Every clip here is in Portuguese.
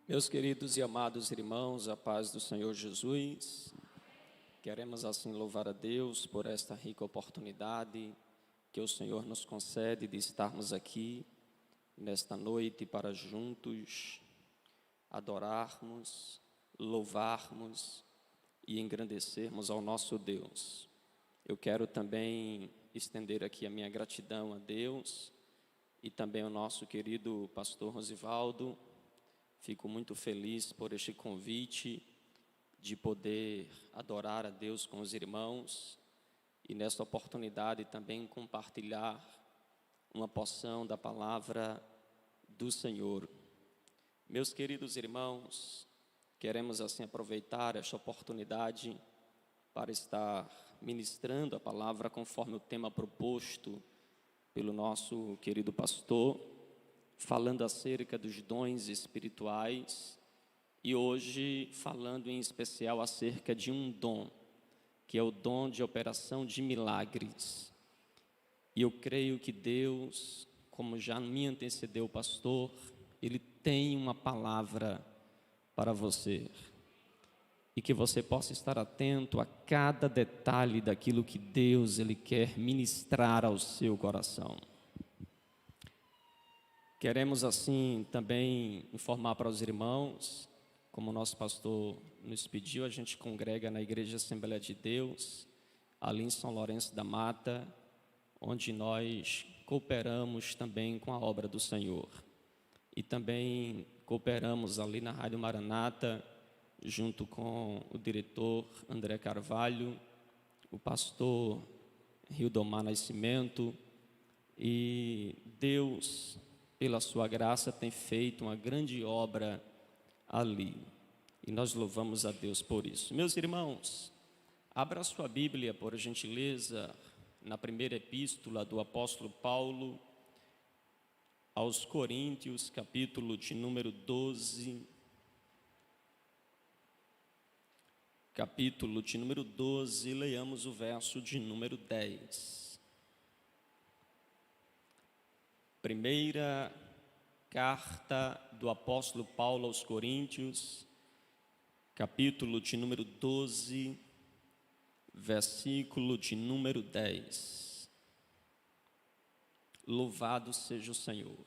Meus queridos e amados irmãos, a paz do Senhor Jesus, queremos assim louvar a Deus por esta rica oportunidade que o Senhor nos concede de estarmos aqui nesta noite para juntos adorarmos, louvarmos e engrandecermos ao nosso Deus. Eu quero também estender aqui a minha gratidão a Deus e também ao nosso querido pastor Rosivaldo. Fico muito feliz por este convite de poder adorar a Deus com os irmãos e nesta oportunidade também compartilhar uma porção da palavra do Senhor. Meus queridos irmãos, queremos assim aproveitar esta oportunidade para estar ministrando a palavra conforme o tema proposto pelo nosso querido pastor, falando acerca dos dons espirituais e hoje falando em especial acerca de um dom, que é o dom de operação de milagres. E eu creio que Deus, como já me antecedeu o pastor, Ele tem uma palavra para você e que você possa estar atento a cada detalhe daquilo que Deus Ele quer ministrar ao seu coração. Queremos assim também informar para os irmãos, como o nosso pastor nos pediu, a gente congrega na Igreja Assembleia de Deus, ali em São Lourenço da Mata, onde nós cooperamos também com a obra do Senhor. E também cooperamos ali na Rádio Maranata, junto com o diretor André Carvalho, o pastor Rildomar Nascimento, e Deus, pela sua graça, tem feito uma grande obra ali. E nós louvamos a Deus por isso. Meus irmãos, abra sua Bíblia, por gentileza, na primeira epístola do apóstolo Paulo aos Coríntios, capítulo de número 12. Capítulo de número 12, leiamos o verso de número 10. Primeira carta do apóstolo Paulo aos Coríntios, capítulo de número 12, versículo de número 10. Louvado seja o Senhor.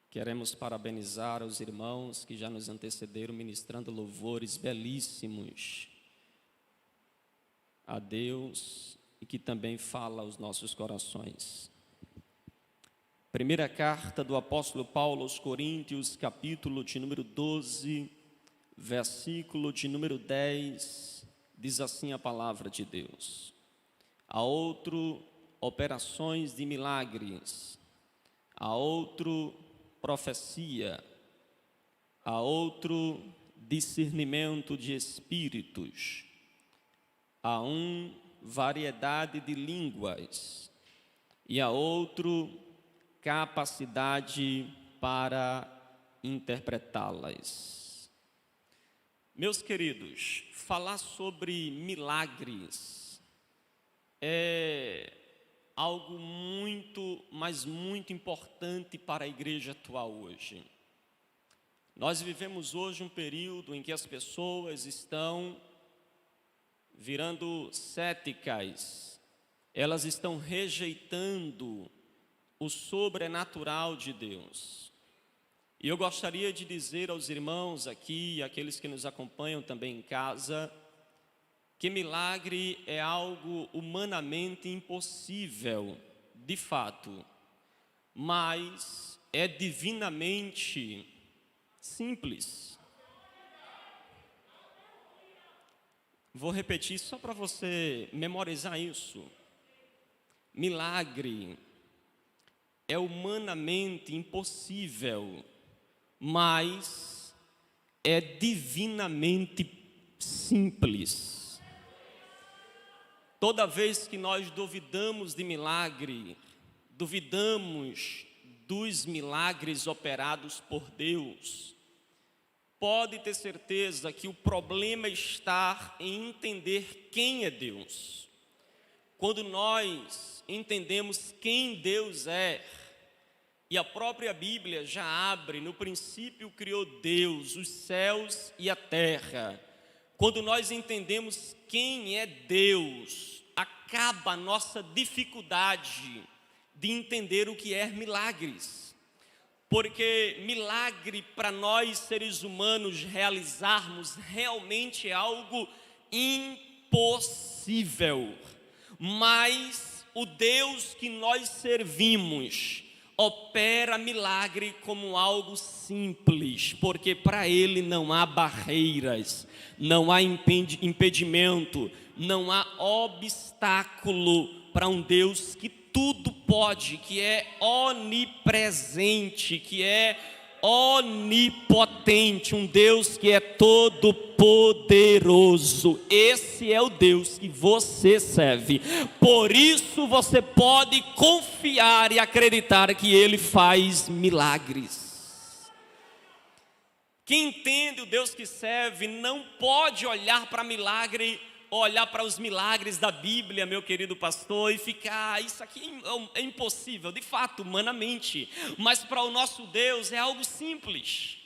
Queremos parabenizar os irmãos que já nos antecederam ministrando louvores belíssimos a Deus e que também fala aos nossos corações. Primeira carta do apóstolo Paulo aos Coríntios, capítulo de número 12, versículo de número 10, diz assim a palavra de Deus: a outro, operações de milagres, a outro, profecia, a outro, discernimento de espíritos, a um, variedade de línguas, e a outro, capacidade para interpretá-las. Meus queridos, falar sobre milagres é algo muito, mas muito importante para a igreja atual hoje. Nós vivemos hoje um período em que as pessoas estão virando céticas, elas estão rejeitando o sobrenatural de Deus. E eu gostaria de dizer aos irmãos aqui e àqueles que nos acompanham também em casa, que milagre é algo humanamente impossível, de fato, mas é divinamente simples. Vou repetir só para você memorizar isso. Milagre é humanamente impossível, mas é divinamente simples. Toda vez que nós duvidamos de milagre, duvidamos dos milagres operados por Deus, pode ter certeza que o problema está em entender quem é Deus. Quando nós entendemos quem Deus é, E a própria Bíblia já abre: no princípio criou Deus os céus e a terra. Quando nós entendemos quem é Deus, acaba a nossa dificuldade de entender o que é milagres. Porque milagre para nós seres humanos realizarmos realmente é algo impossível. Mas o Deus que nós servimos opera milagre como algo simples, porque para Ele não há barreiras, não há impedimento, não há obstáculo para um Deus que tudo pode, que é onipresente, que é onipotente, um Deus que é todo poderoso. Esse é o Deus que você serve. Por isso você pode confiar e acreditar que Ele faz milagres. Quem entende o Deus que serve não pode olhar para milagre, olhar para os milagres da Bíblia, meu querido pastor, e ficar: isso aqui é impossível. De fato, humanamente, mas para o nosso Deus é algo simples.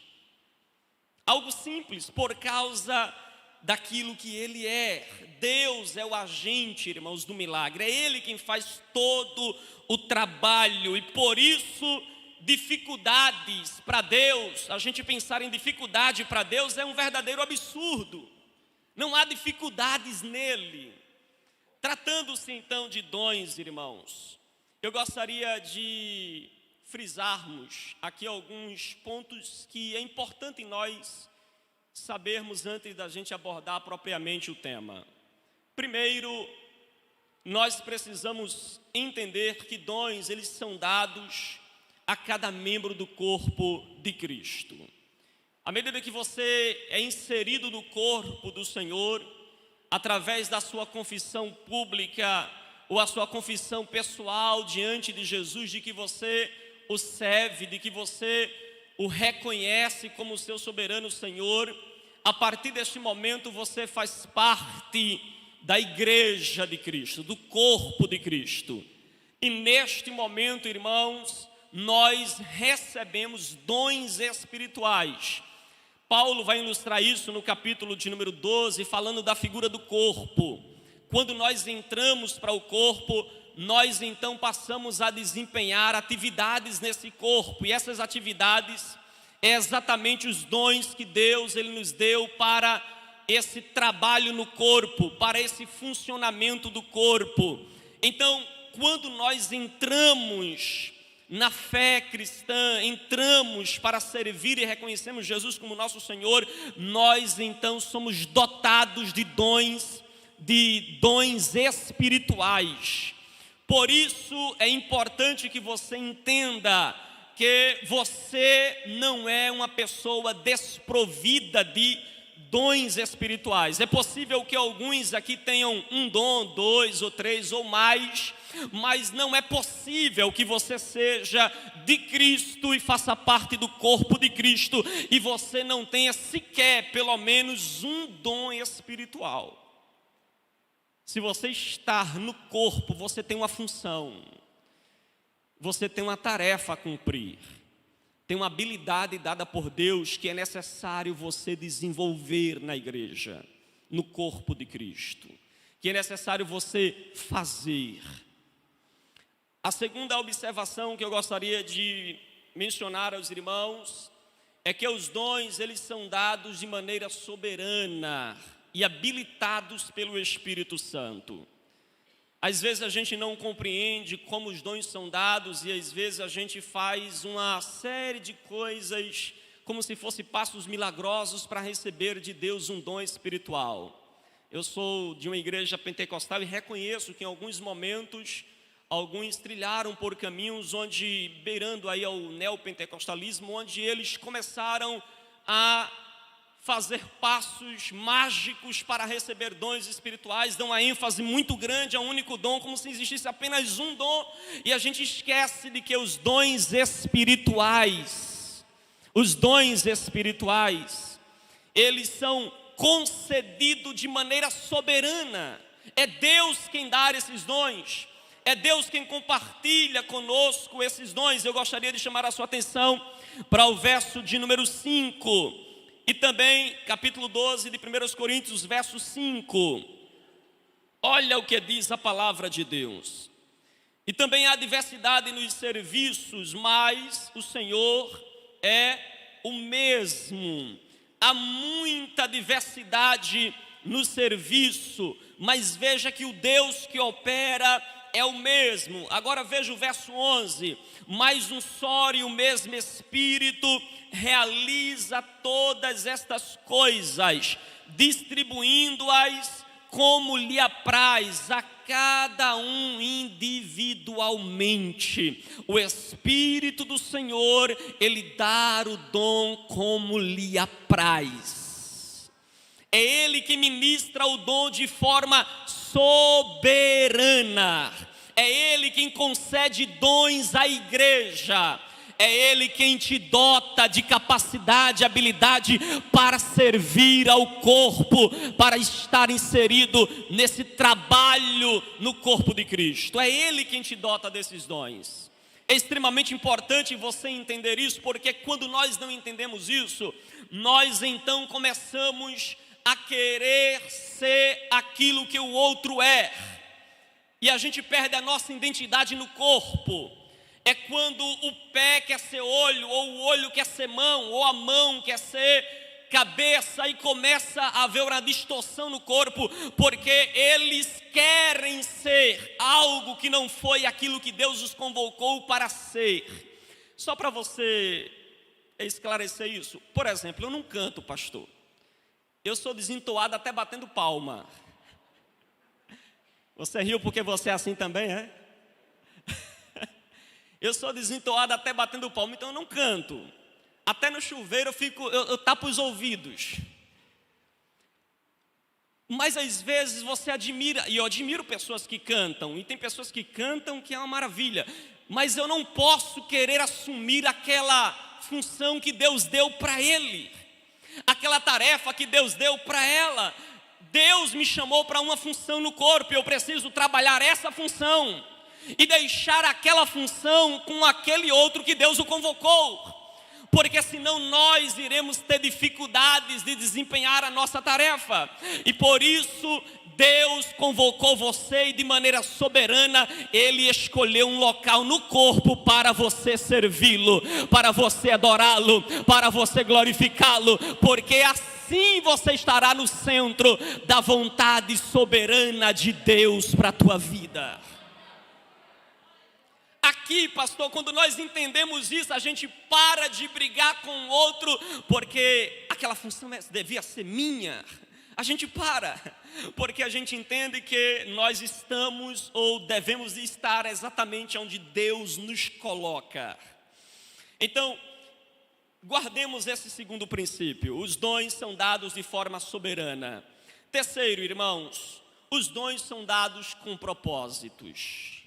Algo simples por causa daquilo que Ele é. Deus é o agente, irmãos, do milagre. É Ele quem faz todo o trabalho. E por isso, dificuldades para Deus, a gente pensar em dificuldade para Deus é um verdadeiro absurdo. Não há dificuldades nele. Tratando-se então de dons, irmãos, eu gostaria de frisarmos aqui alguns pontos que é importante nós sabermos antes da gente abordar propriamente o tema. Primeiro, nós precisamos entender que dons, eles são dados a cada membro do corpo de Cristo. À medida que você é inserido no corpo do Senhor, através da sua confissão pública ou a sua confissão pessoal diante de Jesus, de que você o serve, de que você o reconhece como seu soberano Senhor, a partir deste momento você faz parte da igreja de Cristo, do corpo de Cristo. E neste momento, irmãos, nós recebemos dons espirituais. Paulo vai ilustrar isso no capítulo de número 12, falando da figura do corpo. Quando nós entramos para o corpo, nós então passamos a desempenhar atividades nesse corpo. E essas atividades é exatamente os dons que Deus ele nos deu para esse trabalho no corpo, para esse funcionamento do corpo. Então, quando nós entramos na fé cristã, entramos para servir e reconhecemos Jesus como nosso Senhor, nós então somos dotados de dons espirituais. Por isso é importante que você entenda que você não é uma pessoa desprovida de dons espirituais. É possível que alguns aqui tenham um dom, 2 ou 3 ou mais, mas não é possível que você seja de Cristo e faça parte do corpo de Cristo e você não tenha sequer pelo menos um dom espiritual. Se você estar no corpo, você tem uma função, você tem uma tarefa a cumprir, tem uma habilidade dada por Deus que é necessário você desenvolver na igreja, no corpo de Cristo, que é necessário você fazer. A segunda observação que eu gostaria de mencionar aos irmãos é que os dons, eles são dados de maneira soberana e habilitados pelo Espírito Santo. Às vezes a gente não compreende como os dons são dados e às vezes a gente faz uma série de coisas como se fossem passos milagrosos para receber de Deus um dom espiritual. Eu sou de uma igreja pentecostal e reconheço que em alguns momentos alguns trilharam por caminhos onde, beirando aí ao neopentecostalismo, onde eles começaram a fazer passos mágicos para receber dons espirituais, dão uma ênfase muito grande a um único dom, como se existisse apenas um dom, e a gente esquece de que os dons espirituais, eles são concedidos de maneira soberana. É Deus quem dá esses dons. é Deus quem compartilha conosco esses dons. Eu gostaria de chamar a sua atenção para o verso de número 5 e também capítulo 12 de 1 Coríntios, verso 5. Olha o que diz a palavra de Deus. E também há diversidade nos serviços, mas o Senhor é o mesmo. Há muita diversidade no serviço, mas veja que o Deus que opera é o mesmo. Agora veja o verso 11. Mas um só e o mesmo Espírito realiza todas estas coisas, distribuindo-as como lhe apraz a cada um individualmente. O Espírito do Senhor, Ele dá o dom como lhe apraz. É Ele que ministra o dom de forma soberana. É Ele quem concede dons à igreja. É Ele quem te dota de capacidade, habilidade para servir ao corpo, para estar inserido nesse trabalho no corpo de Cristo. É Ele quem te dota desses dons. É extremamente importante você entender isso, porque quando nós não entendemos isso, nós então começamos a querer ser aquilo que o outro é, e a gente perde a nossa identidade no corpo. É quando o pé quer ser olho, ou o olho quer ser mão, ou a mão quer ser cabeça, e começa a haver uma distorção no corpo, porque eles querem ser algo que não foi aquilo que Deus os convocou para ser. Só para você esclarecer isso, por exemplo, eu não canto, pastor. Eu sou desentoado até batendo palma. Você riu porque você é assim também, é? Eu sou desentoado até batendo palma, então eu não canto. Até no chuveiro eu tapo os ouvidos. Mas às vezes você admira, e eu admiro pessoas que cantam, e tem pessoas que cantam que é uma maravilha, mas eu não posso querer assumir aquela função que Deus deu para ele, aquela tarefa que Deus deu para ela. Deus me chamou para uma função no corpo, eu preciso trabalhar essa função e deixar aquela função com aquele outro que Deus o convocou, porque senão nós iremos ter dificuldades de desempenhar a nossa tarefa. E por isso Deus convocou você, e de maneira soberana Ele escolheu um local no corpo para você servi-lo, para você adorá-lo, para você glorificá-lo, porque assim você estará no centro da vontade soberana de Deus para a tua vida. Aqui, pastor, quando nós entendemos isso, a gente para de brigar com o outro, porque aquela função devia ser minha. A gente para, porque a gente entende que nós estamos ou devemos estar exatamente onde Deus nos coloca. Então, guardemos esse segundo princípio: os dons são dados de forma soberana. Terceiro, irmãos, os dons são dados com propósitos.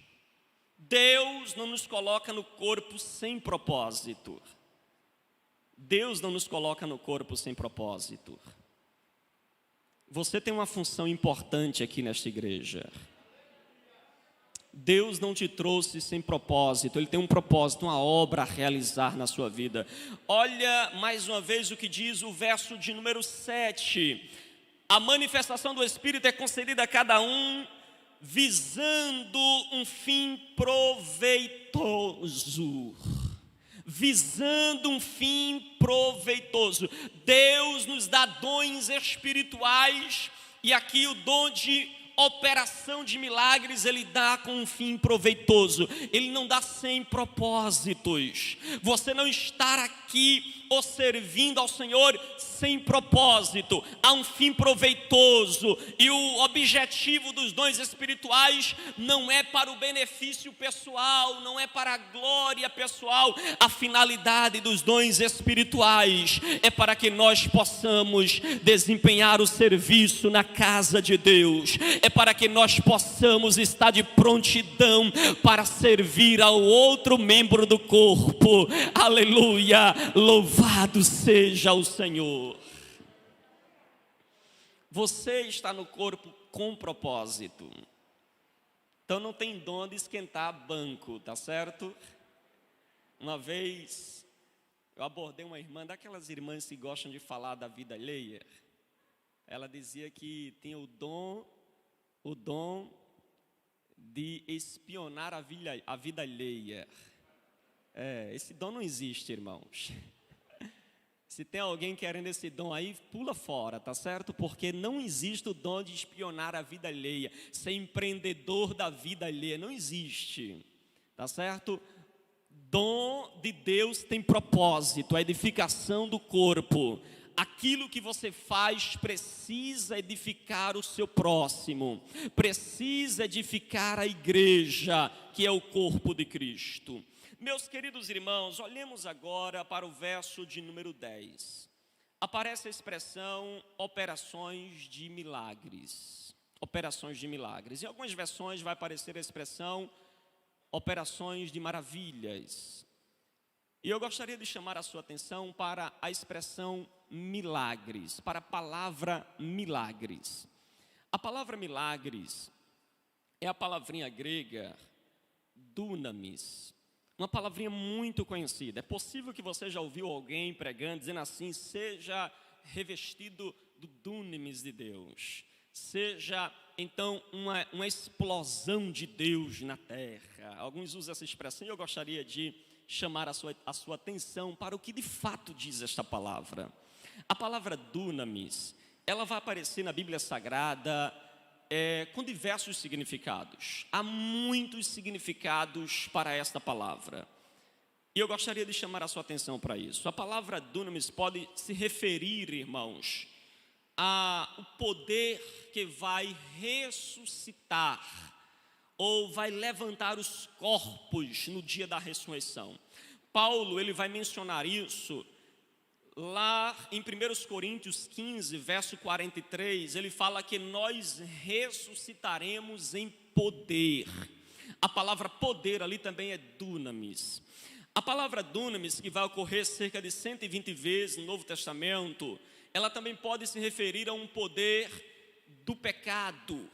Deus não nos coloca no corpo sem propósito. Deus não nos coloca no corpo sem propósito. Você tem uma função importante aqui nesta igreja. Deus não te trouxe sem propósito. Ele tem um propósito, uma obra a realizar na sua vida. Olha mais uma vez o que diz o verso de número 7. A manifestação do Espírito é concedida a cada um visando um fim proveitoso. Visando um fim proveitoso. Deus nos dá dons espirituais, e aqui o dom de operação de milagres Ele dá com um fim proveitoso. Ele não dá sem propósitos. Você não está aqui ou servindo ao Senhor sem propósito. Há um fim proveitoso, e o objetivo dos dons espirituais não é para o benefício pessoal, não é para a glória pessoal. A finalidade dos dons espirituais é para que nós possamos desempenhar o serviço na casa de Deus, é para que nós possamos estar de prontidão para servir ao outro membro do corpo. Aleluia, louvado seja o Senhor. Você está no corpo com propósito. Então não tem dom de esquentar banco, tá certo? Uma vez eu abordei uma irmã, daquelas irmãs que gostam de falar da vida alheia. Ela dizia que tinha o dom de espionar a vida alheia. Esse dom não existe, irmãos. Se tem alguém querendo esse dom aí, pula fora, tá certo? Porque não existe o dom de espionar a vida alheia, ser empreendedor da vida alheia, não existe, tá certo? Dom de Deus tem propósito, a edificação do corpo. Aquilo que você faz precisa edificar o seu próximo, precisa edificar a igreja, que é o corpo de Cristo. Meus queridos irmãos, olhemos agora para o verso de número 10. Aparece a expressão operações de milagres. Operações de milagres. Em algumas versões vai aparecer a expressão operações de maravilhas. E eu gostaria de chamar a sua atenção para a expressão milagres, para a palavra milagres. A palavra milagres é a palavrinha grega dunamis, uma palavrinha muito conhecida. É possível que você já ouviu alguém pregando, dizendo assim: seja revestido do dunamis de Deus. Seja, então, uma explosão de Deus na terra. Alguns usam essa expressão e eu gostaria de chamar a sua atenção para o que de fato diz esta palavra. A palavra dunamis, ela vai aparecer na Bíblia Sagrada com diversos significados. Há muitos significados para esta palavra. E eu gostaria de chamar a sua atenção para isso. A palavra dunamis pode se referir, irmãos, ao poder que vai ressuscitar ou vai levantar os corpos no dia da ressurreição. Paulo, ele vai mencionar isso lá em 1 Coríntios 15, verso 43, ele fala que nós ressuscitaremos em poder. A palavra poder ali também é dunamis. A palavra dunamis, que vai ocorrer cerca de 120 vezes no Novo Testamento, ela também pode se referir a um poder do pecado.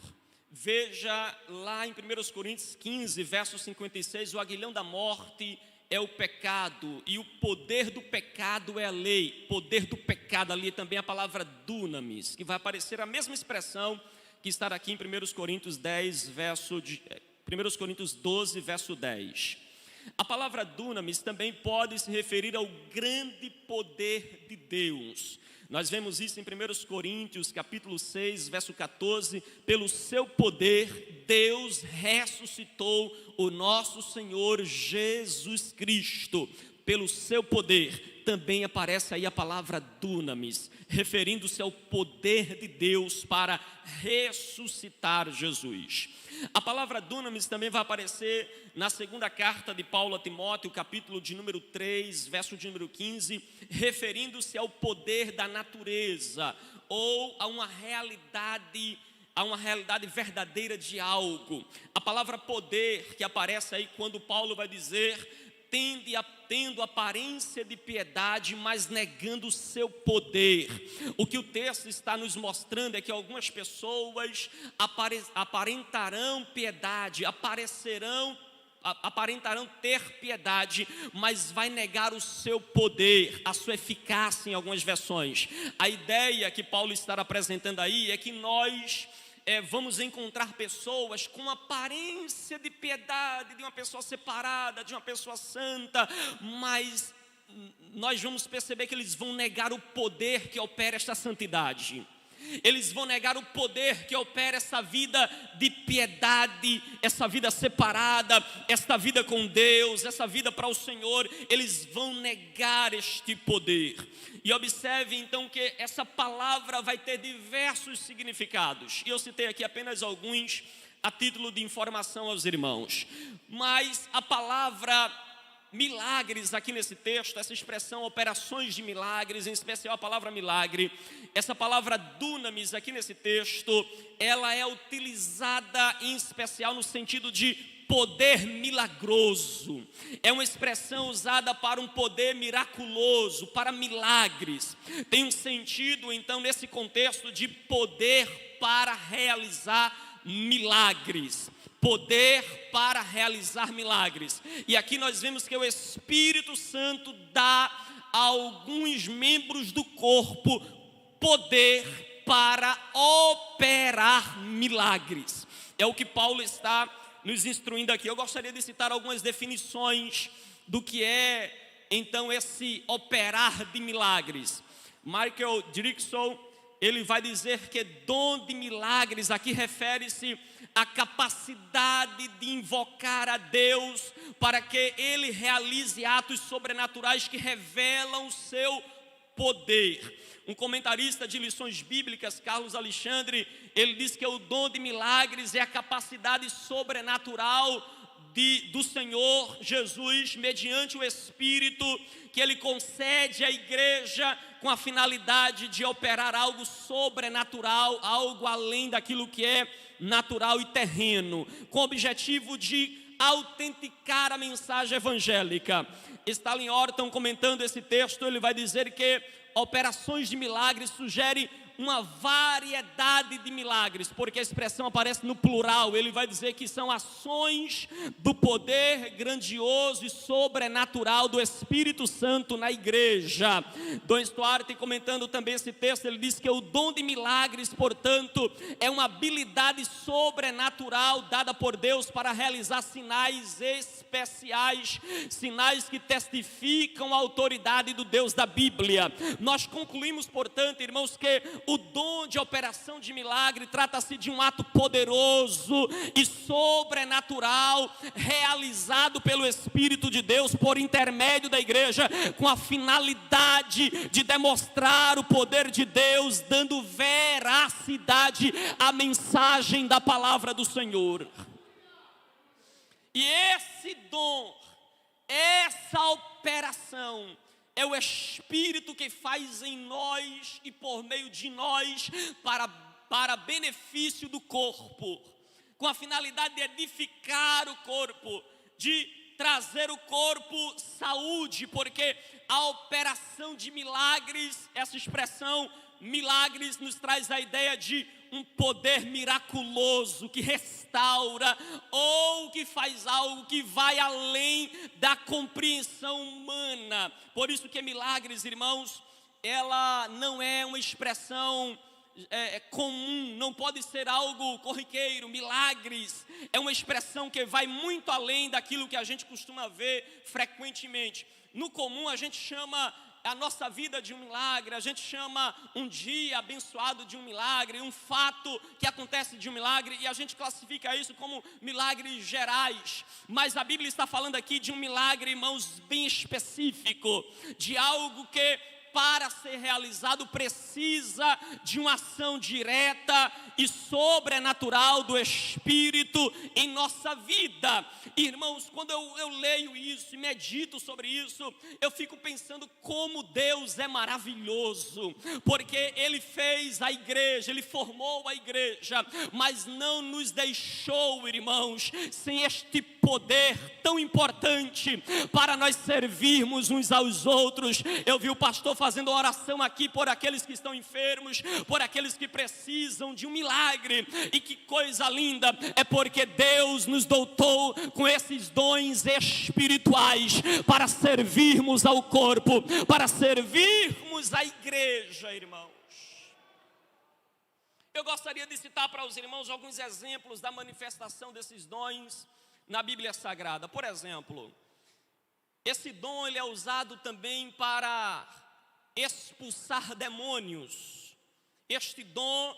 Veja lá em 1 Coríntios 15, verso 56, o aguilhão da morte é o pecado, e o poder do pecado é a lei. Poder do pecado, ali também a palavra dunamis, que vai aparecer a mesma expressão que está aqui em 1 Coríntios 12, verso 10. A palavra dunamis também pode se referir ao grande poder de Deus. Nós vemos isso em 1 Coríntios, capítulo 6, verso 14. Pelo seu poder, Deus ressuscitou o nosso Senhor Jesus Cristo. Pelo seu poder, também aparece aí a palavra dunamis, referindo-se ao poder de Deus para ressuscitar Jesus. A palavra dunamis também vai aparecer na segunda carta de Paulo a Timóteo, capítulo de número 3, verso de número 15, referindo-se ao poder da natureza, ou a uma realidade verdadeira de algo. A palavra poder que aparece aí quando Paulo vai dizer: tendo aparência de piedade, mas negando o seu poder. O que o texto está nos mostrando é que algumas pessoas aparentarão piedade, aparentarão ter piedade, mas vai negar o seu poder, a sua eficácia em algumas versões. A ideia que Paulo está apresentando aí é que nós vamos encontrar pessoas com aparência de piedade, de uma pessoa separada, de uma pessoa santa, mas nós vamos perceber que eles vão negar o poder que opera esta santidade. Eles vão negar o poder que opera essa vida de piedade, essa vida separada, esta vida com Deus, essa vida para o Senhor. Eles vão negar este poder. E observe então que essa palavra vai ter diversos significados. E eu citei aqui apenas alguns a título de informação aos irmãos. Mas a palavra milagres aqui nesse texto, essa expressão operações de milagres, em especial a palavra milagre, essa palavra dunamis aqui nesse texto, ela é utilizada em especial no sentido de poder milagroso. É uma expressão usada para um poder miraculoso, para milagres. Tem um sentido então nesse contexto de poder para realizar milagres. poder para realizar milagres. E aqui nós vemos que o Espírito Santo dá a alguns membros do corpo poder para operar milagres. É o que Paulo está nos instruindo aqui. Eu gostaria de citar algumas definições do que é, então, esse operar de milagres. Michael Dixon, ele vai dizer que dom de milagres aqui refere-se à capacidade de invocar a Deus para que Ele realize atos sobrenaturais que revelam o seu poder. Um comentarista de lições bíblicas, Carlos Alexandre, ele diz que o dom de milagres é a capacidade sobrenatural do Senhor Jesus, mediante o Espírito, que Ele concede à igreja com a finalidade de operar algo sobrenatural, algo além daquilo que é natural e terreno, com o objetivo de autenticar a mensagem evangélica. Stanley Orton, comentando esse texto, ele vai dizer que operações de milagres sugerem uma variedade de milagres, porque a expressão aparece no plural. Ele vai dizer que são ações do poder grandioso e sobrenatural do Espírito Santo na igreja. Don Stuart, comentando também esse texto, ele diz que o dom de milagres, portanto, é uma habilidade sobrenatural dada por Deus para realizar sinais especiais, sinais que testificam a autoridade do Deus da Bíblia. Nós concluímos, portanto, irmãos, que o dom de operação de milagre trata-se de um ato poderoso e sobrenatural realizado pelo Espírito de Deus por intermédio da igreja, com a finalidade de demonstrar o poder de Deus, dando veracidade à mensagem da palavra do Senhor. E esse dom, essa operação, é o Espírito que faz em nós e por meio de nós para benefício do corpo, com a finalidade de edificar o corpo, de trazer o corpo saúde, porque a operação de milagres, essa expressão milagres nos traz a ideia de um poder miraculoso que restaura ou que faz algo que vai além da compreensão humana. Por isso que milagres, irmãos, ela não é uma expressão comum, não pode ser algo corriqueiro. Milagres é uma expressão que vai muito além daquilo que a gente costuma ver frequentemente. No comum a gente chama a nossa vida de um milagre, a gente chama um dia abençoado de um milagre, um fato que acontece de um milagre, e a gente classifica isso como milagres gerais. Mas a Bíblia está falando aqui de um milagre, irmãos, bem específico, de algo que para ser realizado precisa de uma ação direta e sobrenatural do Espírito em nossa vida. Irmãos, quando eu leio isso e medito sobre isso, eu fico pensando como Deus é maravilhoso, porque Ele fez a igreja, Ele formou a igreja, mas não nos deixou, irmãos, sem este poder tão importante para nós servirmos uns aos outros. Eu vi o pastor fazendo oração aqui por aqueles que estão enfermos, por aqueles que precisam de um milagre, e que coisa linda, é porque Deus nos dotou com esses dons espirituais para servirmos ao corpo, para servirmos à igreja, irmãos. Eu gostaria de citar para os irmãos alguns exemplos da manifestação desses dons na Bíblia Sagrada. Por exemplo, esse dom ele é usado também para expulsar demônios. Este dom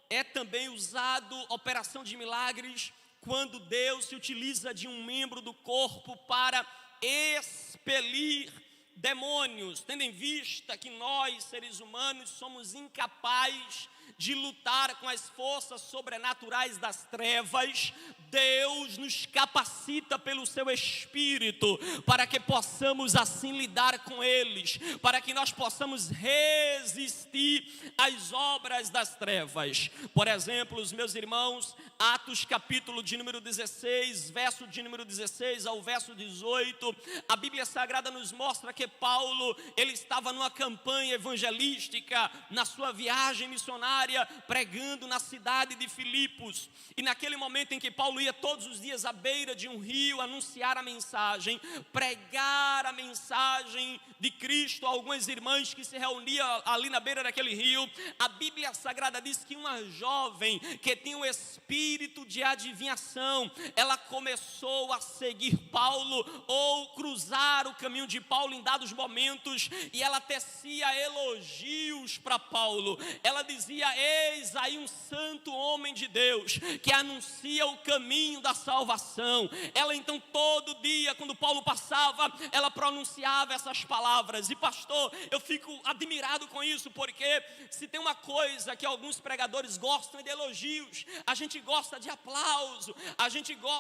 é também usado, operação de milagres, quando Deus se utiliza de um membro do corpo para expelir demônios, tendo em vista que nós, seres humanos, somos incapazes de lutar com as forças sobrenaturais das trevas. Deus nos capacita pelo seu Espírito para que possamos assim lidar com eles, para que nós possamos resistir às obras das trevas. Por exemplo, os meus irmãos, Atos capítulo de número 16, verso de número 16 ao verso 18, a Bíblia Sagrada nos mostra que Paulo, ele estava numa campanha evangelística, na sua viagem missionária, pregando na cidade de Filipos. E naquele momento em que Paulo ia todos os dias à beira de um rio, anunciar a mensagem, pregar a mensagem de Cristo a algumas irmãs que se reuniam ali na beira daquele rio, a Bíblia Sagrada diz que uma jovem que tinha o espírito de adivinhação, ela começou a seguir Paulo, ou cruzar o caminho de Paulo em dados momentos, e ela tecia elogios para Paulo. Ela dizia: eis aí um santo homem de Deus, que anuncia o caminho da salvação. Ela então todo dia, quando Paulo passava, ela pronunciava essas palavras. E pastor, eu fico admirado com isso, porque se tem uma coisa que alguns pregadores gostam é de elogios. A gente gosta de aplauso,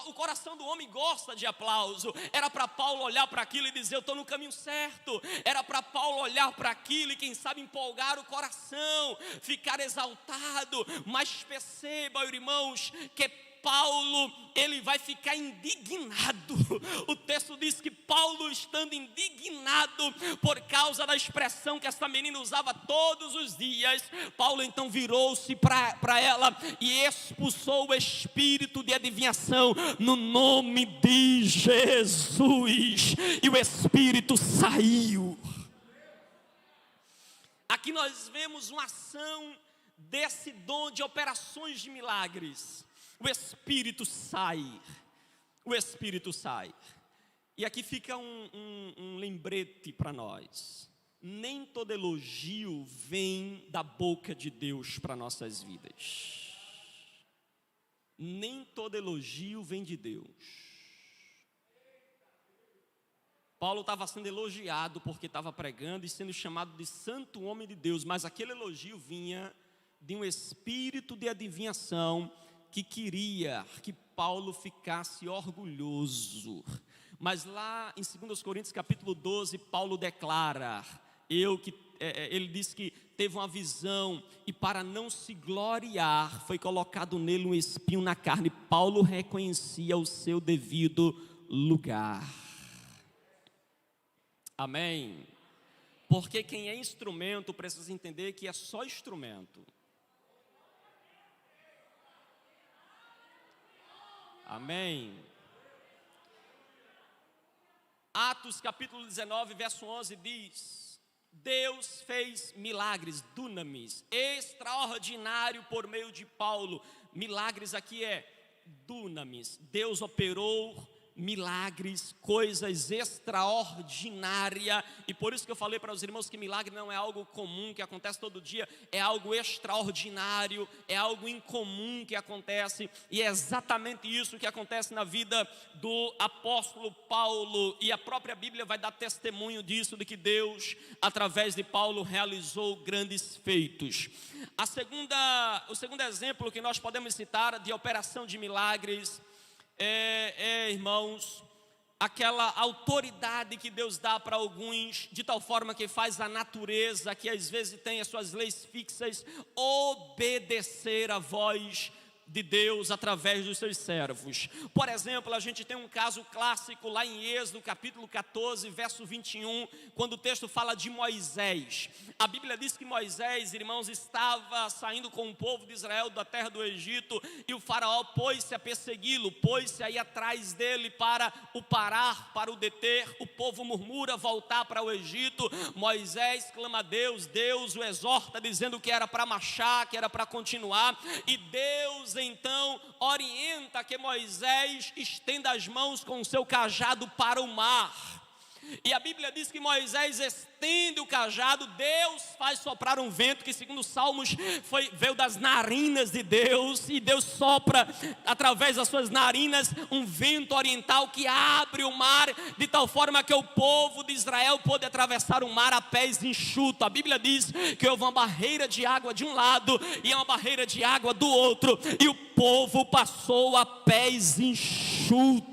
o coração do homem gosta de aplauso. Era para Paulo olhar para aquilo e dizer: eu estou no caminho certo. Era para Paulo olhar para aquilo e quem sabe empolgar o coração, ficar exaltado. Mas perceba, irmãos, que Paulo, ele vai ficar indignado. O texto diz que Paulo, estando indignado por causa da expressão que essa menina usava todos os dias, Paulo então virou-se para ela e expulsou o espírito de adivinhação no nome de Jesus, e o espírito saiu. Aqui nós vemos uma ação desse dom de operações de milagres. O Espírito sai, o Espírito sai. E aqui fica um lembrete para nós: nem todo elogio vem da boca de Deus para nossas vidas. Nem todo elogio vem de Deus. Paulo estava sendo elogiado porque estava pregando e sendo chamado de santo homem de Deus, mas aquele elogio vinha de um espírito de adivinhação que queria que Paulo ficasse orgulhoso. Mas lá em 2 Coríntios capítulo 12, Paulo declara, ele diz que teve uma visão e para não se gloriar, foi colocado nele um espinho na carne. Paulo reconhecia o seu devido lugar. Amém? Porque quem é instrumento precisa entender que é só instrumento. Amém. Atos capítulo 19, verso 11 diz: Deus fez milagres, dunamis, extraordinário por meio de Paulo. Milagres aqui é dunamis. Deus operou milagres, coisas extraordinárias. E por isso que eu falei para os irmãos que milagre não é algo comum que acontece todo dia, é algo extraordinário, é algo incomum que acontece. E é exatamente isso que acontece na vida do apóstolo Paulo, e a própria Bíblia vai dar testemunho disso, de que Deus, através de Paulo, realizou grandes feitos. O segundo exemplo que nós podemos citar de operação de milagres irmãos, aquela autoridade que Deus dá para alguns, de tal forma que faz a natureza, que às vezes tem as suas leis fixas, obedecer a voz de Deus através dos seus servos. Por exemplo, a gente tem um caso clássico lá em Êxodo capítulo 14, verso 21, quando o texto fala de Moisés. A Bíblia diz que Moisés, irmãos, estava saindo com o povo de Israel da terra do Egito, e o faraó pôs-se a persegui-lo, pôs-se a ir atrás dele para o parar, para o deter. O povo murmura voltar para o Egito. Moisés clama a Deus, Deus o exorta dizendo que era para marchar, que era para continuar, e Deus então orienta que Moisés estenda as mãos com o seu cajado para o mar. E a Bíblia diz que Moisés estende o cajado, Deus faz soprar um vento que, segundo os Salmos, veio das narinas de Deus, e Deus sopra através das suas narinas um vento oriental que abre o mar, de tal forma que o povo de Israel pôde atravessar o mar a pés enxutos. A Bíblia diz que houve uma barreira de água de um lado e uma barreira de água do outro, e o povo passou a pés enxutos.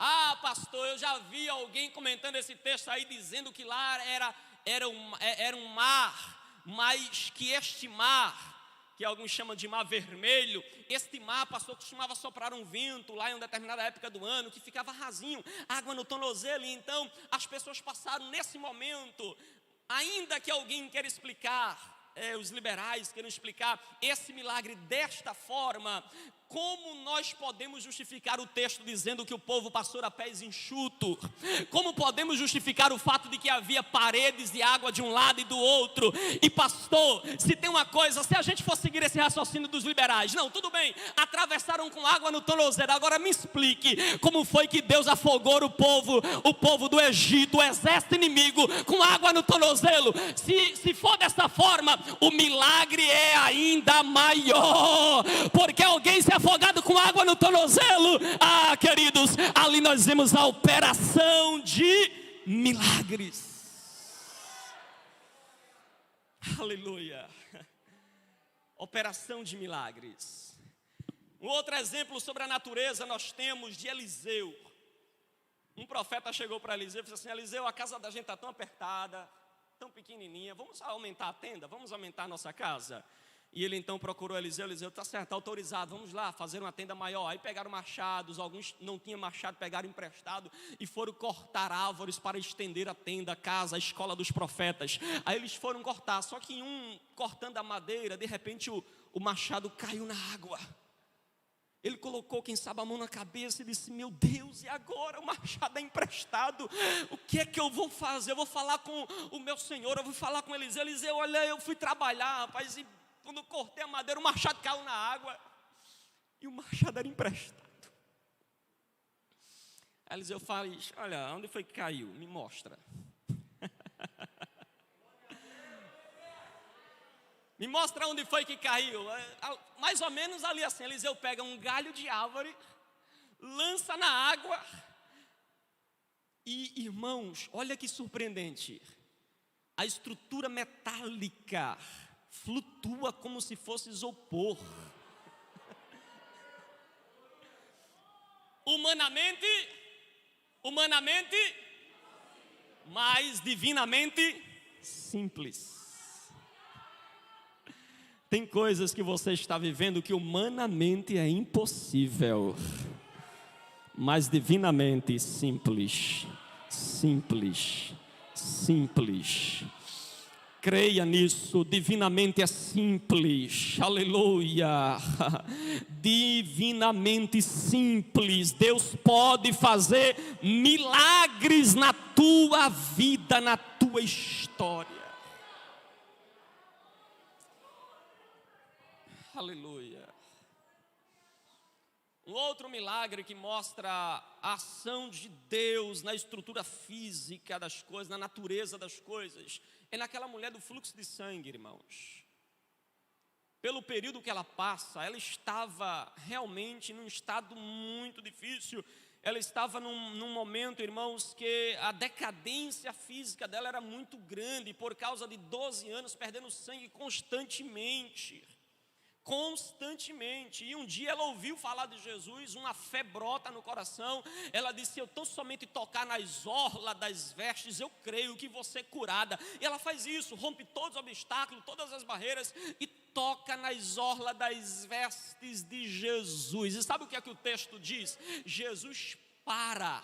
Ah, pastor, eu já vi alguém comentando esse texto aí, dizendo que lá era um mar, mas que este mar que alguns chamam de Mar Vermelho. Este mar, pastor, costumava soprar um vento lá em uma determinada época do ano, que ficava rasinho, água no tornozelo. E então as pessoas passaram nesse momento, ainda que alguém queira explicar, os liberais queiram explicar esse milagre desta forma, como nós podemos justificar o texto dizendo que o povo passou a pés enxuto? Como podemos justificar o fato de que havia paredes de água de um lado e do outro? E pastor, se tem uma coisa, se a gente for seguir esse raciocínio dos liberais, não, tudo bem, atravessaram com água no tornozelo, agora me explique, como foi que Deus afogou o povo do Egito, o exército inimigo, com água no tornozelo? Se for dessa forma, o milagre é ainda maior, porque alguém se afogado com água no tornozelo, queridos, ali nós vemos a operação de milagres. Aleluia. Operação de milagres. Um outro exemplo sobre a natureza nós temos de Eliseu. Um profeta chegou para Eliseu e disse assim: Eliseu, a casa da gente está tão apertada, tão pequenininha, vamos aumentar a tenda, vamos aumentar a nossa casa. E ele então procurou Eliseu, está certo, está autorizado, vamos lá fazer uma tenda maior. Aí pegaram machados, alguns não tinham machado, pegaram emprestado e foram cortar árvores para estender a tenda, a casa, a escola dos profetas. Aí eles foram cortar, só que cortando a madeira, de repente o machado caiu na água. Ele colocou, quem sabe, a mão na cabeça e disse: meu Deus, e agora? O machado é emprestado, o que é que eu vou fazer? Eu vou falar com o meu senhor, eu vou falar com Eliseu. Eliseu, olha, eu fui trabalhar, rapaz, e quando eu cortei a madeira, o machado caiu na água, e o machado era emprestado. Eliseu fala: olha, onde foi que caiu? Me mostra. Me mostra onde foi que caiu. Mais ou menos ali assim, Eliseu pega um galho de árvore, lança na água, e irmãos, olha que surpreendente, a estrutura metálica flutua como se fosse isopor. Humanamente, mas divinamente simples. Tem coisas que você está vivendo que humanamente é impossível, mas divinamente simples. Creia nisso, divinamente é simples, aleluia, divinamente simples. Deus pode fazer milagres na tua vida, na tua história. Aleluia. Um outro milagre que mostra a ação de Deus na estrutura física das coisas, na natureza das coisas, é naquela mulher do fluxo de sangue, irmãos. Pelo período que ela passa, ela estava realmente num estado muito difícil. Ela estava num momento, irmãos, que a decadência física dela era muito grande, por causa de 12 anos perdendo sangue constantemente. E um dia ela ouviu falar de Jesus, uma fé brota no coração. Ela disse: eu tão somente tocar nas orlas das vestes, eu creio que vou ser curada. E ela faz isso, rompe todos os obstáculos, todas as barreiras, e toca nas orlas das vestes de Jesus. E sabe o que é que o texto diz? Jesus para.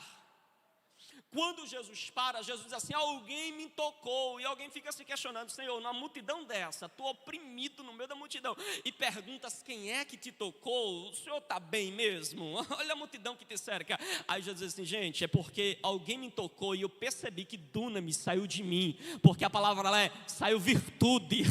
Quando Jesus para, Jesus diz assim: alguém me tocou. E alguém fica se questionando: Senhor, numa multidão dessa, estou oprimido no meio da multidão, e perguntas: quem é que te tocou? O Senhor está bem mesmo? Olha a multidão que te cerca. Aí Jesus diz assim: gente, é porque alguém me tocou e eu percebi que dunamis saiu de mim. Porque a palavra lá é: saiu virtude,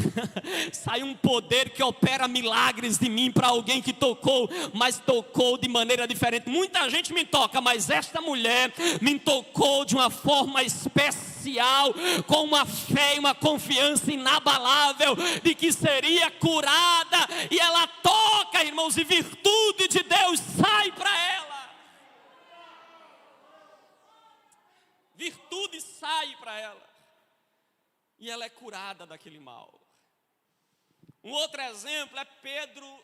saiu um poder que opera milagres de mim para alguém que tocou, mas tocou de maneira diferente. Muita gente me toca, mas esta mulher me tocou de uma forma especial, com uma fé e uma confiança inabalável de que seria curada, e ela toca, irmãos, e virtude de Deus sai para ela. Virtude sai para ela, e ela é curada daquele mal. Um outro exemplo é Pedro,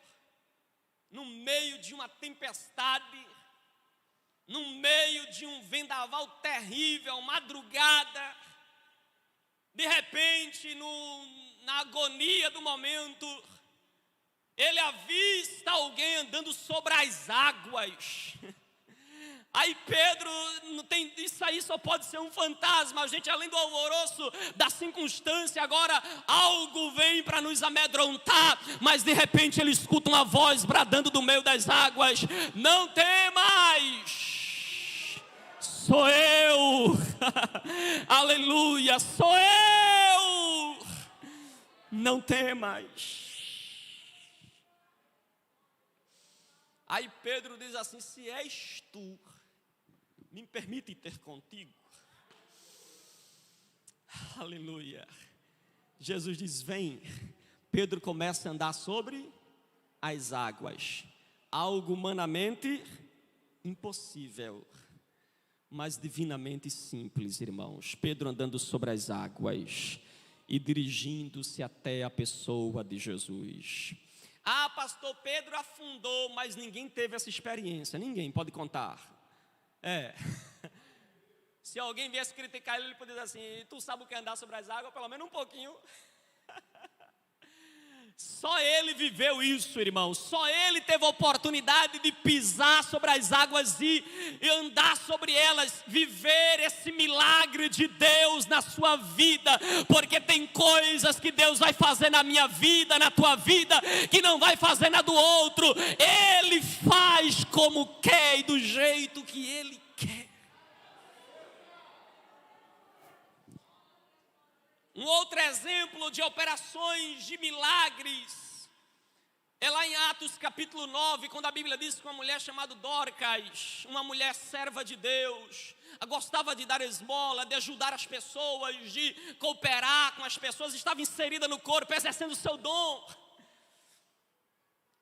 no meio de uma tempestade, no meio de um vendaval terrível, madrugada, de repente, na agonia do momento, ele avista alguém andando sobre as águas. Aí Pedro, não tem, isso aí só pode ser um fantasma. A gente, além do alvoroço da circunstância, agora algo vem para nos amedrontar. Mas de repente ele escuta uma voz bradando do meio das águas: não temas, sou eu. Aleluia, sou eu. Não temas. Aí Pedro diz assim: se és tu, me permite ter contigo. Aleluia. Jesus diz: vem. Pedro começa a andar sobre as águas. Algo humanamente impossível, mas divinamente simples, irmãos. Pedro andando sobre as águas e dirigindo-se até a pessoa de Jesus. Ah, pastor, Pedro afundou, mas ninguém teve essa experiência. Ninguém pode contar. Se alguém viesse criticar ele, ele poderia dizer assim: tu sabe o que é andar sobre as águas? Pelo menos um pouquinho. Só ele viveu isso, irmão. Só ele teve a oportunidade de pisar sobre as águas e andar sobre elas, viver esse milagre de Deus na sua vida. Porque tem coisas que Deus vai fazer na minha vida, na tua vida, que não vai fazer na do outro. Ele faz como quer e do jeito que Ele quer. Um outro exemplo de operações de milagres é lá em Atos capítulo 9, quando a Bíblia diz que uma mulher chamada Dorcas, uma mulher serva de Deus, gostava de dar esmola, de ajudar as pessoas, de cooperar com as pessoas, estava inserida no corpo, exercendo o seu dom.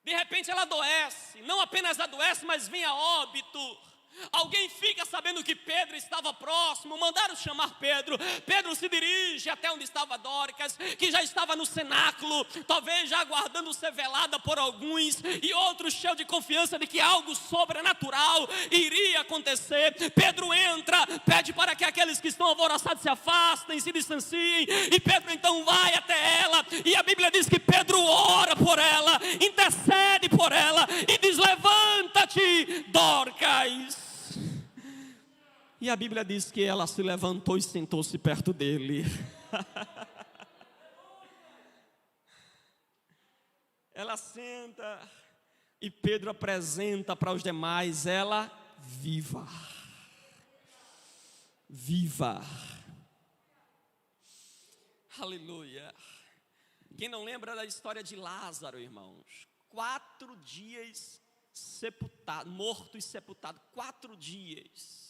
De repente ela adoece, não apenas adoece, mas vem a óbito. Alguém fica sabendo que Pedro estava próximo, mandaram chamar Pedro. Pedro se dirige até onde estava Dorcas, que já estava no cenáculo, talvez já aguardando ser velada por alguns, e outros cheios de confiança de que algo sobrenatural iria acontecer. Pedro entra, pede para que aqueles que estão alvoroçados se afastem, se distanciem, e Pedro então vai até ela, e a Bíblia diz que Pedro ora por ela, intercede por ela, e diz: levanta-te, Dorcas. E a Bíblia diz que ela se levantou e sentou-se perto dele. Ela senta e Pedro apresenta para os demais ela viva. Viva. Aleluia. Quem não lembra da história de Lázaro, irmãos? 4 dias sepultado, morto e sepultado. 4 dias.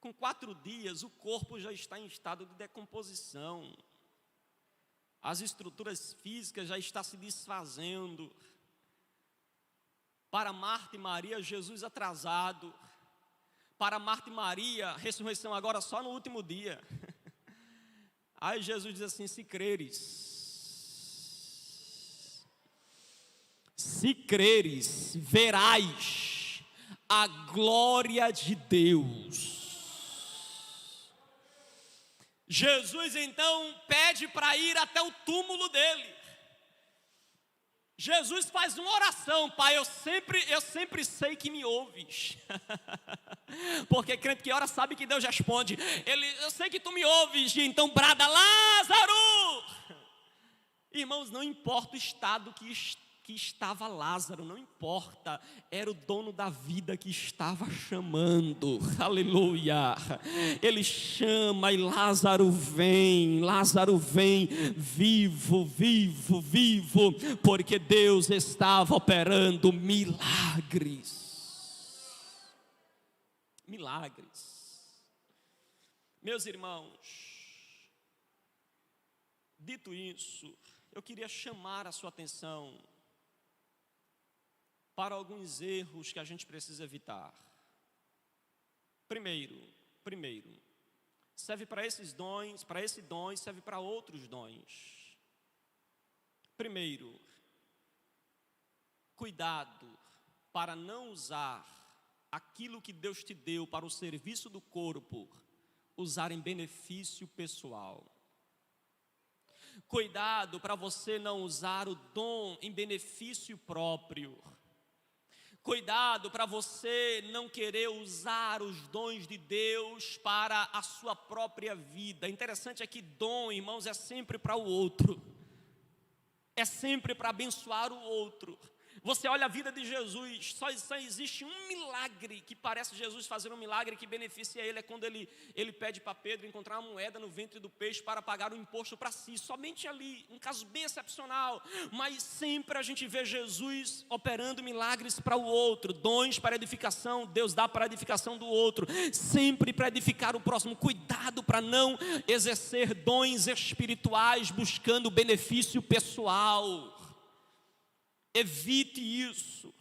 Com 4 dias, o corpo já está em estado de decomposição. As estruturas físicas já estão se desfazendo. Para Marta e Maria, Jesus atrasado. Para Marta e Maria, ressurreição agora só no último dia. Aí Jesus diz assim: se creres, verás a glória de Deus. Jesus então pede para ir até o túmulo dele. Jesus faz uma oração: Pai, eu sempre sei que me ouves. Porque crente que ora sabe que Deus responde. Eu sei que tu me ouves, e então brada: Lázaro! Irmãos, não importa o estado que estava Lázaro, não importa, era o dono da vida que estava chamando. Aleluia. Ele chama e Lázaro vem, vivo, vivo, vivo, porque Deus estava operando milagres. Meus irmãos, dito isso, eu queria chamar a sua atenção para alguns erros que a gente precisa evitar. Primeiro, serve para esses dons, para esse dom, e serve para outros dons. Primeiro, cuidado para não usar aquilo que Deus te deu para o serviço do corpo, usar em benefício pessoal. Cuidado para você não usar o dom em benefício próprio. Cuidado para você não querer usar os dons de Deus para a sua própria vida. Interessante é que dom, irmãos, é sempre para o outro. É sempre para abençoar o outro. Você olha a vida de Jesus, só existe um milagre que parece Jesus fazer um milagre que beneficia ele. É quando ele pede para Pedro encontrar uma moeda no ventre do peixe para pagar o imposto para si. Somente ali, um caso bem excepcional. Mas sempre a gente vê Jesus operando milagres para o outro. Dons para edificação, Deus dá para a edificação do outro. Sempre para edificar o próximo. Cuidado para não exercer dons espirituais buscando benefício pessoal. Evite isso.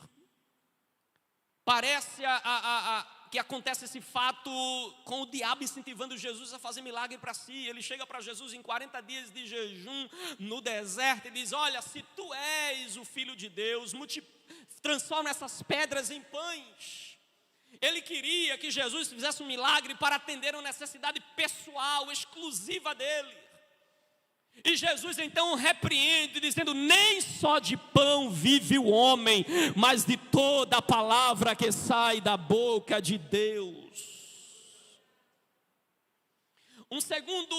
Parece que acontece esse fato com o diabo incentivando Jesus a fazer milagre para si. Ele chega para Jesus em 40 dias de jejum no deserto e diz: olha, se tu és o Filho de Deus, transforma essas pedras em pães. Ele queria que Jesus fizesse um milagre para atender uma necessidade pessoal, exclusiva dele. E Jesus então repreende, dizendo: nem só de pão vive o homem, mas de toda a palavra que sai da boca de Deus. Um segundo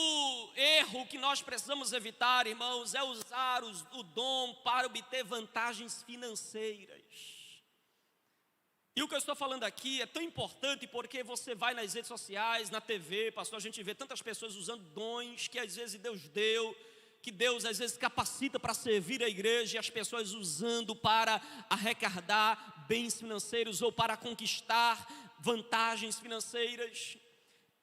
erro que nós precisamos evitar, irmãos, é usar o dom para obter vantagens financeiras. E o que eu estou falando aqui é tão importante porque você vai nas redes sociais, na TV, pastor, a gente vê tantas pessoas usando dons que às vezes Deus deu, que Deus às vezes capacita para servir a igreja, e as pessoas usando para arrecadar bens financeiros ou para conquistar vantagens financeiras.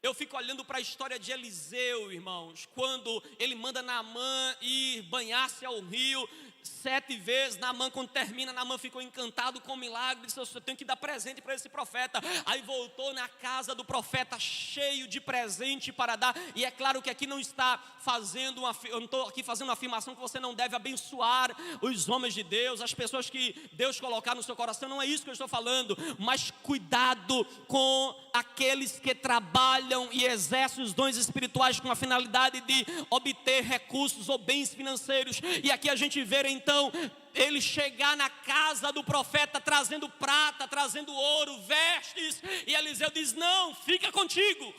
Eu fico olhando para a história de Eliseu, irmãos, quando ele manda Naamã ir banhar-se ao rio 7 vezes. Naamã, quando termina, Naamã ficou encantado com o milagre, disse: eu tenho que dar presente para esse profeta. Aí voltou na casa do profeta cheio de presente para dar. E é claro que aqui não está fazendo eu não estou aqui fazendo uma afirmação que você não deve abençoar os homens de Deus, as pessoas que Deus colocar no seu coração. Não é isso que eu estou falando. Mas cuidado com aqueles que trabalham e exercem os dons espirituais com a finalidade de obter recursos ou bens financeiros. E aqui a gente vê então ele chegar na casa do profeta trazendo prata, trazendo ouro, vestes, e Eliseu diz: não, fica contigo.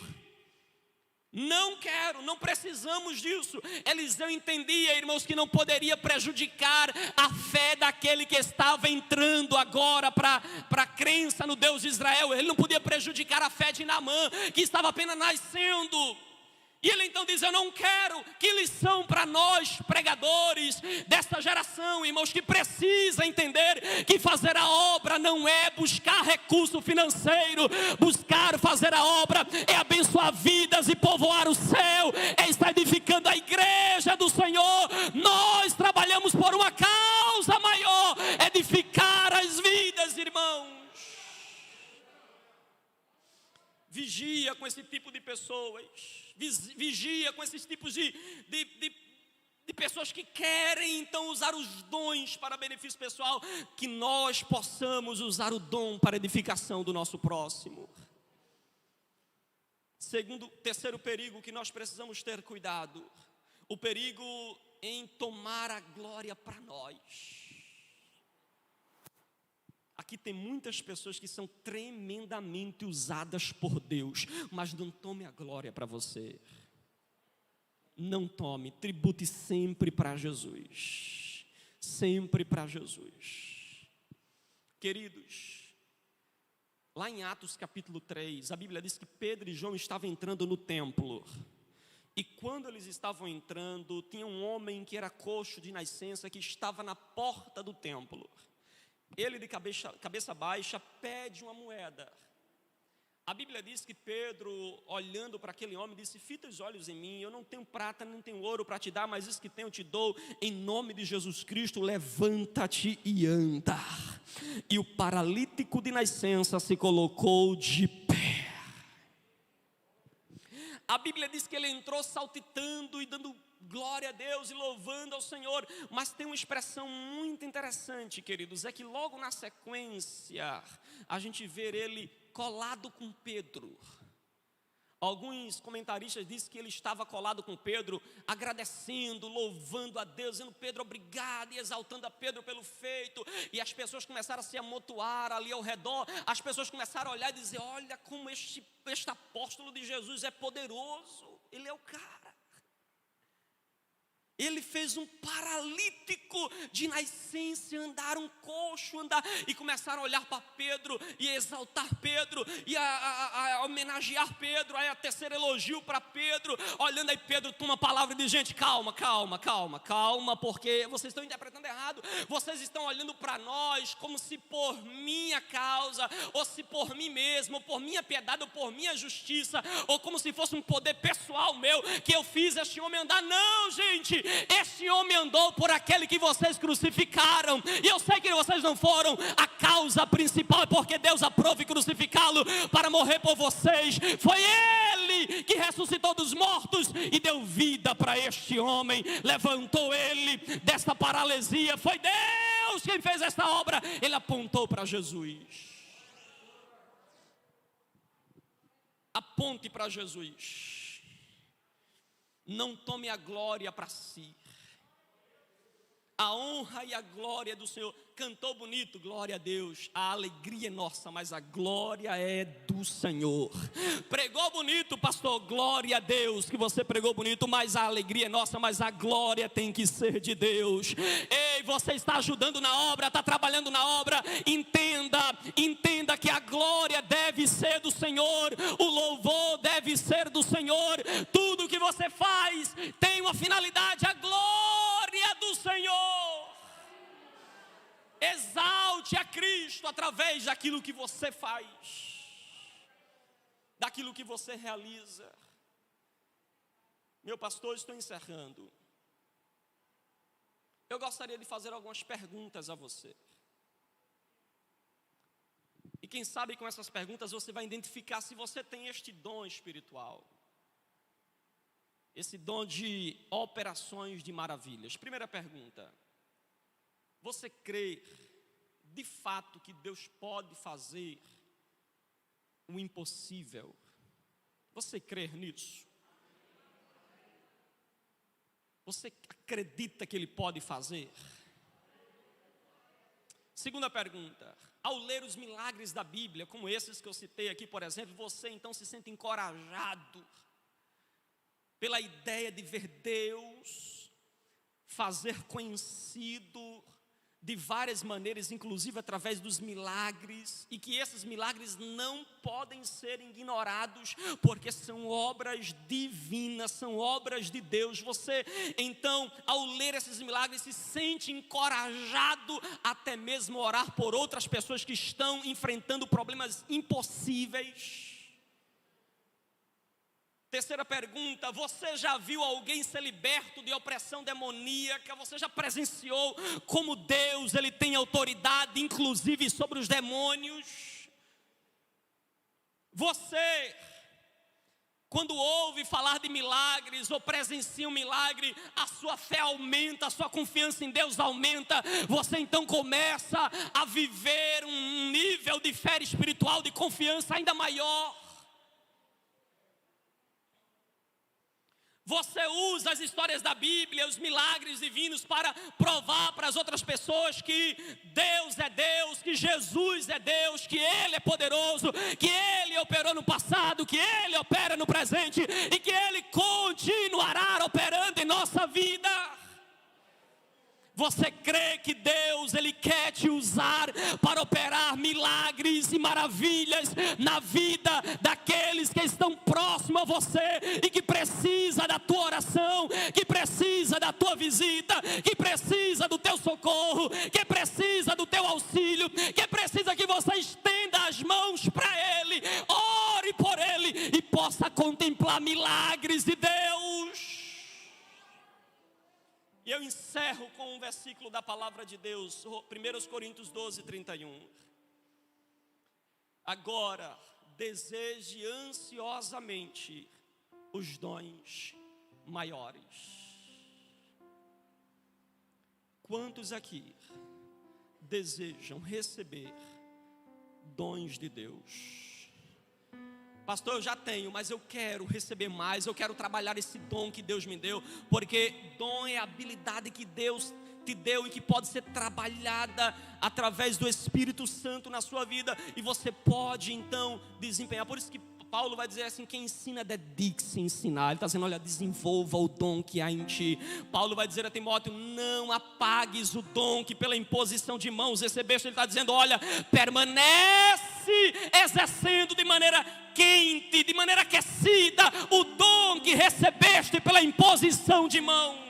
Não quero, não precisamos disso. Eliseu entendia, irmãos, que não poderia prejudicar a fé daquele que estava entrando agora para a crença no Deus de Israel. Ele não podia prejudicar a fé de Naamã, que estava apenas nascendo. E ele então diz: eu não quero. Que lição para nós, pregadores desta geração, irmãos, que precisa entender que fazer a obra não é buscar recurso financeiro. Buscar fazer a obra é abençoar vidas e povoar o céu, é estar edificando a igreja do Senhor. Nós trabalhamos por uma causa maior: edificar as vidas, irmãos. Vigia com esse tipo de pessoas. Vigia com esses tipos de pessoas que querem então usar os dons para benefício pessoal. Que nós possamos usar o dom para edificação do nosso próximo. Terceiro perigo que nós precisamos ter cuidado: o perigo em tomar a glória para nós. Aqui tem muitas pessoas que são tremendamente usadas por Deus, mas não tome a glória para você. Não tome, tribute sempre para Jesus. Sempre para Jesus. Queridos, lá em Atos capítulo 3, a Bíblia diz que Pedro e João estavam entrando no templo. E quando eles estavam entrando, tinha um homem que era coxo de nascença, que estava na porta do templo. Ele, de cabeça baixa, pede uma moeda. A Bíblia diz que Pedro, olhando para aquele homem, disse: fita os olhos em mim, eu não tenho prata, não tenho ouro para te dar, mas isso que tenho eu te dou, em nome de Jesus Cristo, levanta-te e anda. E o paralítico de nascença se colocou de pé. A Bíblia diz que ele entrou saltitando e dando glória a Deus e louvando ao Senhor. Mas tem uma expressão muito interessante, queridos, é que logo na sequência a gente vê ele colado com Pedro. Alguns comentaristas dizem que ele estava colado com Pedro, agradecendo, louvando a Deus, dizendo: Pedro, obrigado, e exaltando a Pedro pelo feito. E as pessoas começaram a se amontoar ali ao redor. As pessoas começaram a olhar e dizer: olha como este apóstolo de Jesus é poderoso, ele é o cara. Ele fez um paralítico de nascença andar, um coxo andar. E começaram a olhar para Pedro e a exaltar Pedro e a homenagear Pedro. Aí a terceira elogio para Pedro. Olhando aí, Pedro toma a palavra e diz: gente, calma, porque vocês estão interpretando errado. Vocês estão olhando para nós como se por minha causa, ou se por mim mesmo, ou por minha piedade, ou por minha justiça, ou como se fosse um poder pessoal meu, que eu fiz este homem andar. Não, gente, este homem andou por aquele que vocês crucificaram. E eu sei que vocês não foram a causa principal, porque Deus aprove crucificá-lo para morrer por vocês. Foi Ele que ressuscitou dos mortos e deu vida para este homem, levantou ele desta paralisia. Foi Deus quem fez esta obra. Ele apontou para Jesus. Aponte para Jesus. Não tome a glória para si. A honra e a glória do Senhor. Cantou bonito, glória a Deus. A alegria é nossa, mas a glória é do Senhor. Pregou bonito, pastor, glória a Deus que você pregou bonito, mas a alegria é nossa, mas a glória tem que ser de Deus. Ei, você está ajudando na obra, está trabalhando na obra. Entenda que a glória deve ser do Senhor, o louvor deve ser do Senhor. Tudo que você faz tem uma finalidade: a glória do Senhor. Exalte a Cristo através daquilo que você faz, daquilo que você realiza. Meu pastor, estou encerrando. Eu gostaria de fazer algumas perguntas a você. E quem sabe com essas perguntas você vai identificar se você tem este dom espiritual, esse dom de operações de maravilhas. Primeira pergunta: você crê de fato que Deus pode fazer o impossível? Você crê nisso? Você acredita que Ele pode fazer? Segunda pergunta: ao ler os milagres da Bíblia, como esses que eu citei aqui, por exemplo, você então se sente encorajado pela ideia de ver Deus fazer conhecido de várias maneiras, inclusive através dos milagres, e que esses milagres não podem ser ignorados, porque são obras divinas, são obras de Deus. Você então, ao ler esses milagres, se sente encorajado até mesmo a orar por outras pessoas que estão enfrentando problemas impossíveis. Terceira pergunta: você já viu alguém ser liberto de opressão demoníaca? Você já presenciou como Deus, Ele tem autoridade, inclusive sobre os demônios? Você, quando ouve falar de milagres ou presencia um milagre, a sua fé aumenta, a sua confiança em Deus aumenta. Você então começa a viver um nível de fé espiritual, de confiança ainda maior. Você usa as histórias da Bíblia, os milagres divinos, para provar para as outras pessoas que Deus é Deus, que Jesus é Deus, que Ele é poderoso, que Ele operou no passado, que Ele opera no presente e que Ele continuará operando em nossa vida. Você crê que Deus, Ele quer te usar para operar milagres e maravilhas na vida daqueles que estão próximos a você e que precisa da tua oração, que precisa da tua visita, que precisa do teu socorro, que precisa do teu auxílio, que precisa que você estenda as mãos para Ele, ore por Ele e possa contemplar milagres de Deus. E eu encerro com um versículo da palavra de Deus, 1 Coríntios 12, 31. Agora, deseje ansiosamente os dons maiores. Quantos aqui desejam receber dons de Deus? Pastor, eu já tenho, mas eu quero receber mais, eu quero trabalhar esse dom que Deus me deu, porque dom é a habilidade que Deus te deu e que pode ser trabalhada através do Espírito Santo na sua vida, e você pode então desempenhar. Por isso que Paulo vai dizer assim: quem ensina dedique-se a ensinar. Ele está dizendo: olha, desenvolva o dom que há em ti. Paulo vai dizer a Timóteo: não apagues o dom que pela imposição de mãos recebeste. Ele está dizendo: olha, permanece exercendo de maneira quente, de maneira aquecida, o dom que recebeste pela imposição de mãos.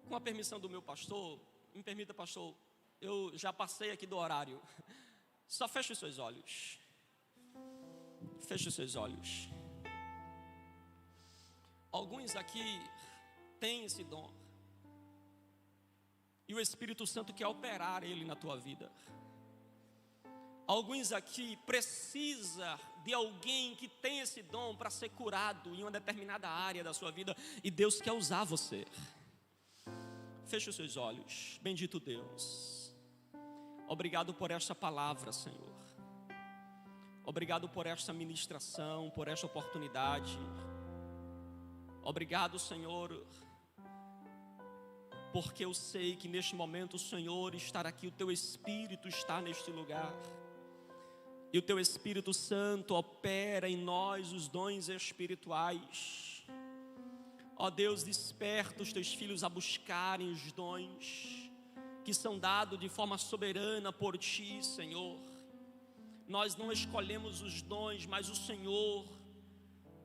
Com a permissão do meu pastor, me permita, pastor, eu já passei aqui do horário. Só feche os seus olhos. Feche os seus olhos. Alguns aqui têm esse dom, e o Espírito Santo quer operar ele na tua vida. Alguns aqui precisam de alguém que tem esse dom para ser curado em uma determinada área da sua vida, e Deus quer usar você. Feche os seus olhos. Bendito Deus, obrigado por esta palavra, Senhor. Obrigado por esta ministração, por esta oportunidade. Obrigado, Senhor, porque eu sei que neste momento o Senhor está aqui, o Teu Espírito está neste lugar, e o Teu Espírito Santo opera em nós os dons espirituais. Ó Deus, desperta os Teus filhos a buscarem os dons que são dados de forma soberana por Ti, Senhor. Nós não escolhemos os dons, mas o Senhor,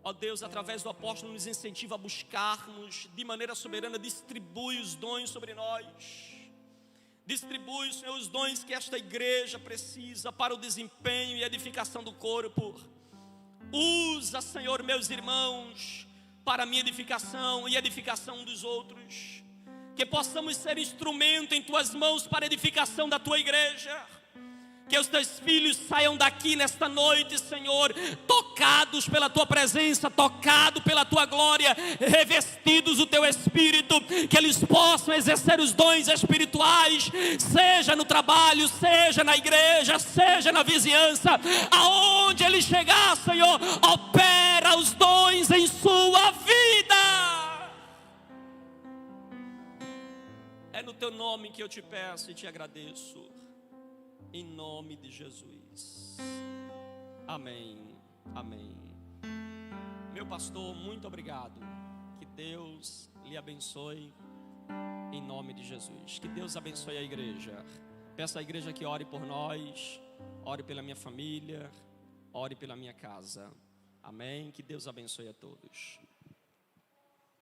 ó Deus, através do apóstolo, nos incentiva a buscarmos de maneira soberana. Distribui os dons sobre nós. Distribui, Senhor, os dons que esta igreja precisa para o desempenho e edificação do corpo. Usa, Senhor, meus irmãos, para a minha edificação e edificação dos outros. Que possamos ser instrumento em Tuas mãos para a edificação da Tua igreja. Que os Teus filhos saiam daqui nesta noite, Senhor, tocados pela Tua presença, tocados pela Tua glória, revestidos do Teu Espírito. Que eles possam exercer os dons espirituais, seja no trabalho, seja na igreja, seja na vizinhança. Aonde ele chegar, Senhor, opera os dons em sua vida. É no Teu nome que eu te peço e te agradeço. Em nome de Jesus. Amém. Amém. Meu pastor, muito obrigado. Que Deus lhe abençoe. Em nome de Jesus. Que Deus abençoe a igreja. Peço à igreja que ore por nós. Ore pela minha família. Ore pela minha casa. Amém. Que Deus abençoe a todos.